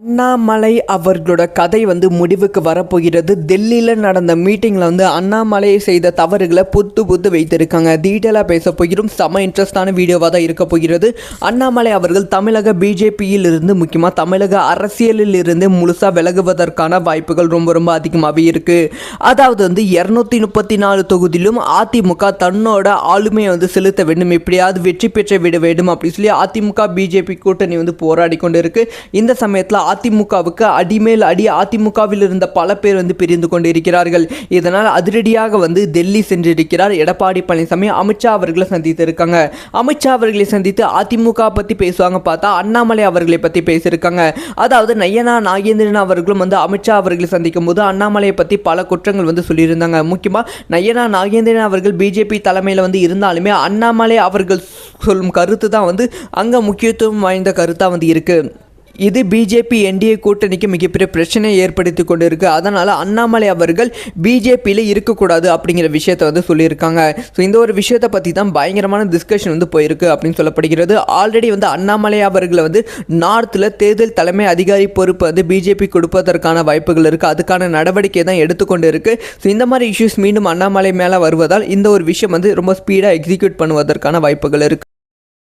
அண்ணாமலை அவர்களோட கதை முடிவுக்கு வரப்போகிறது. டெல்லியில் நடந்த மீட்டிங்கில் அண்ணாமலை செய்த தவறுகளை புத்து வைத்திருக்காங்க. டீட்டெயிலாக பேச போகிறோம். செம இன்ட்ரெஸ்டான வீடியோவாக தான் இருக்க போகிறது. அண்ணாமலை அவர்கள் தமிழக பிஜேபியில் இருந்து, முக்கியமாக தமிழக அரசியலில் இருந்து முழுசாக விலகுவதற்கான வாய்ப்புகள் ரொம்ப அதிகமாகவே இருக்குது. அதாவது 234 தொகுதியிலும் அதிமுக தன்னோட ஆளுமையை செலுத்த வேண்டும், எப்படியாவது வெற்றி பெற்ற விட வேண்டும் அப்படின்னு சொல்லி அதிமுக பிஜேபி கூட்டணி போராடி கொண்டு இருக்கு. இந்த சமயத்தில் அதிமுகவுக்கு அடிமேல் அடி அதிமுகவில் இருந்த பல பேர் பிரிந்து கொண்டு இருக்கிறார்கள். இதனால் அதிரடியாக டெல்லி சென்றிருக்கிறார் எடப்பாடி பழனிசாமி. அமித்ஷா அவர்களை சந்தித்து இருக்காங்க. அமித்ஷா அவர்களை சந்தித்து அதிமுக பத்தி பேசுவாங்க பார்த்தா அண்ணாமலை அவர்களை பத்தி பேசியிருக்காங்க. அதாவது நயனா நாகேந்திரன் அவர்களும் அமித்ஷா அவர்களை சந்திக்கும் போது அண்ணாமலையை பத்தி பல குற்றங்கள் சொல்லியிருந்தாங்க. முக்கியமா நயனா நாகேந்திரன் அவர்கள் பிஜேபி தலைமையில் இருந்தாலுமே அண்ணாமலை அவர்கள் சொல்லும் கருத்து தான் அங்க முக்கியத்துவம் வாய்ந்த கருத்தா இருக்கு. இது பிஜேபி என்டிஏ கூட்டணிக்கு மிகப்பெரிய பிரச்சனையை ஏற்படுத்தி கொண்டு இருக்கு. அதனால் அண்ணாமலை அவர்கள் பிஜேபியில் இருக்கக்கூடாது அப்படிங்கிற விஷயத்தை சொல்லியிருக்காங்க. ஸோ இந்த ஒரு விஷயத்தை பற்றி தான் பயங்கரமான டிஸ்கஷன் போயிருக்கு அப்படின்னு சொல்லப்படுகிறது. ஆல்ரெடி அண்ணாமலை அவர்களை நார்த்தில் தேர்தல் தலைமை அதிகாரி பொறுப்பு பிஜேபி கொடுப்பதற்கான வாய்ப்புகள் இருக்குது. அதுக்கான நடவடிக்கை தான் எடுத்துக்கொண்டு இருக்குது. ஸோ இந்த மாதிரி இஷ்யூஸ் மீண்டும் அண்ணாமலை மேலே வருவதால் இந்த ஒரு விஷயம் ரொம்ப ஸ்பீடாக எக்ஸிக்யூட் பண்ணுவதற்கான வாய்ப்புகள் இருக்குது.